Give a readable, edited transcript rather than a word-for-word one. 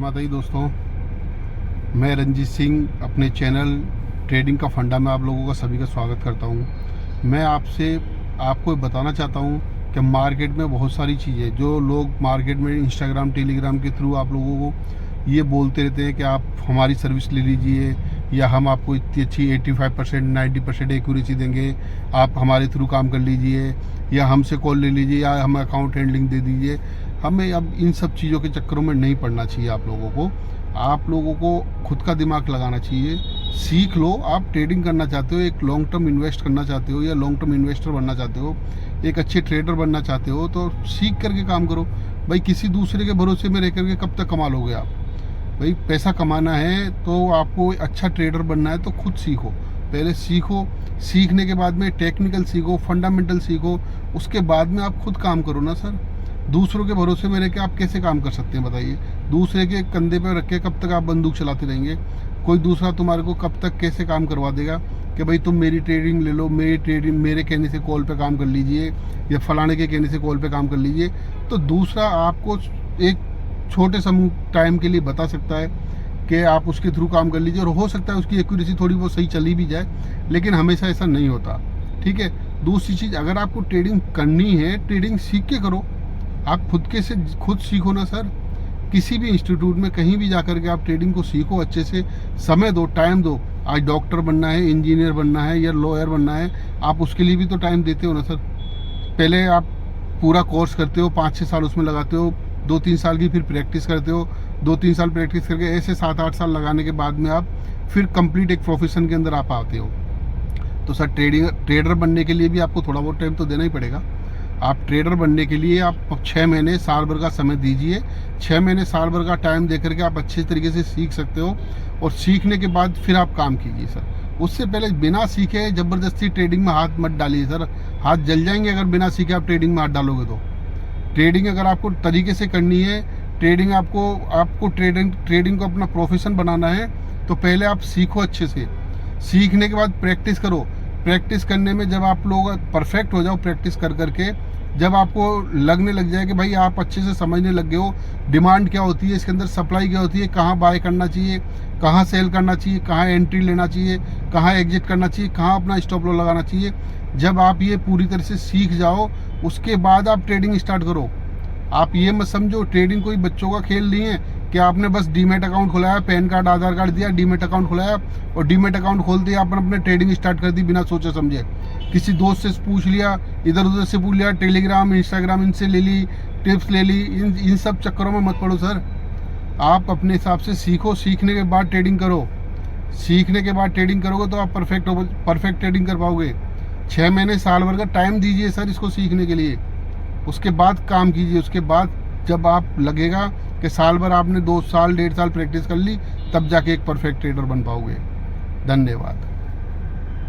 माता दी दोस्तों, मैं रंजीत सिंह अपने चैनल ट्रेडिंग का फंडा में आप लोगों का सभी का स्वागत करता हूं। मैं आपको बताना चाहता हूं कि मार्केट में बहुत सारी चीज़ें जो लोग मार्केट में इंस्टाग्राम टेलीग्राम के थ्रू आप लोगों को ये बोलते रहते हैं कि आप हमारी सर्विस ले लीजिए या हम आपको इतनी अच्छी 85% 90% एक्यूरेसी देंगे, आप हमारे थ्रू काम कर लीजिए या हमसे कॉल ले लीजिए या हमें अकाउंट हैंडलिंग दे दीजिए। हमें अब इन सब चीज़ों के चक्करों में नहीं पड़ना चाहिए। आप लोगों को खुद का दिमाग लगाना चाहिए। सीख लो। आप ट्रेडिंग करना चाहते हो, एक लॉन्ग टर्म इन्वेस्ट करना चाहते हो या लॉन्ग टर्म इन्वेस्टर बनना चाहते हो, एक अच्छे ट्रेडर बनना चाहते हो तो सीख करके काम करो। भाई किसी दूसरे के भरोसे में रह करके कब तक कमा लोगे आप? भाई पैसा कमाना है तो आपको अच्छा ट्रेडर बनना है तो खुद सीखो। पहले सीखो, सीखने के बाद में टेक्निकल सीखो, फंडामेंटल सीखो, उसके बाद में आप खुद काम करो ना सर। दूसरों के भरोसे में रह के आप कैसे काम कर सकते हैं बताइए? दूसरे के कंधे पर रख के कब तक आप बंदूक चलाते रहेंगे? कोई दूसरा तुम्हारे को कब तक कैसे काम करवा देगा कि भाई तुम मेरी ट्रेडिंग ले लो, मेरे कहने से कॉल पे काम कर लीजिए या फलाने के कहने से कॉल पे काम कर लीजिए। तो दूसरा आपको एक छोटे समूह टाइम के लिए बता सकता है कि आप उसके थ्रू काम कर लीजिए और हो सकता है उसकी एक्यूरेसी थोड़ी बहुत सही चली भी जाए, लेकिन हमेशा ऐसा नहीं होता। ठीक है। दूसरी चीज़, अगर आपको ट्रेडिंग करनी है, ट्रेडिंग सीख के करो। आप खुद सीखो ना सर। किसी भी इंस्टीट्यूट में कहीं भी जाकर के आप ट्रेडिंग को सीखो, अच्छे से समय दो, टाइम दो। आज डॉक्टर बनना है, इंजीनियर बनना है या लॉयर बनना है, आप उसके लिए भी तो टाइम देते हो ना सर। पहले आप पूरा कोर्स करते हो, 5-6 साल उसमें लगाते हो, 2-3 साल की फिर प्रैक्टिस करते हो, 2-3 साल प्रैक्टिस करके ऐसे 7-8 साल लगाने के बाद में आप फिर कंप्लीट एक प्रोफेशन के अंदर आप आते हो। तो सर ट्रेडर बनने के लिए भी आपको थोड़ा बहुत टाइम तो देना ही पड़ेगा। आप ट्रेडर बनने के लिए आप 6 महीने साल भर का समय दीजिए। 6 महीने साल भर का टाइम देकर के आप अच्छे तरीके से सीख सकते हो और सीखने के बाद फिर आप काम कीजिए सर। उससे पहले बिना सीखे ज़बरदस्ती ट्रेडिंग में हाथ मत डालिए सर। हाथ जल जाएंगे अगर बिना सीखे आप ट्रेडिंग में हाथ डालोगे तो। ट्रेडिंग अगर आपको तरीके से करनी है, ट्रेडिंग आपको ट्रेडिंग को अपना प्रोफेशन बनाना है तो पहले आप सीखो अच्छे से। सीखने के बाद प्रैक्टिस करो। प्रैक्टिस करने में जब आप लोग परफेक्ट हो जाओ, प्रैक्टिस कर करके जब आपको लगने लग जाए कि भाई आप अच्छे से समझने लग गए हो डिमांड क्या होती है, इसके अंदर सप्लाई क्या होती है, कहाँ बाय करना चाहिए, कहाँ सेल करना चाहिए, कहाँ एंट्री लेना चाहिए, कहाँ एग्जिट करना चाहिए, कहाँ अपना स्टॉप लॉस लगाना चाहिए, जब आप ये पूरी तरह से सीख जाओ उसके बाद आप ट्रेडिंग स्टार्ट करो। आप ये मत समझो ट्रेडिंग कोई बच्चों का खेल नहीं है कि आपने बस डीमेट अकाउंट खुलाया, पैन कार्ड आधार कार्ड दिया, डीमेट अकाउंट खुलाया और डीमेट अकाउंट खोल दिया, आपने अपने ट्रेडिंग स्टार्ट कर दी बिना सोचे समझे। किसी दोस्त से पूछ लिया, इधर उधर से पूछ लिया, टेलीग्राम इंस्टाग्राम इनसे ले ली, टिप्स ले ली, इन सब चक्करों में मत पड़ो सर। आप अपने हिसाब से सीखो, सीखने के बाद ट्रेडिंग करो। सीखने के बाद ट्रेडिंग करोगे तो आप परफेक्ट ट्रेडिंग कर पाओगे। 6 महीने साल भर का टाइम दीजिए सर इसको सीखने के लिए, उसके बाद काम कीजिए। उसके बाद जब आप लगेगा कि साल भर आपने 2 साल 1.5 साल प्रैक्टिस कर ली, तब जाके एक परफेक्ट ट्रेडर बन पाओगे। धन्यवाद।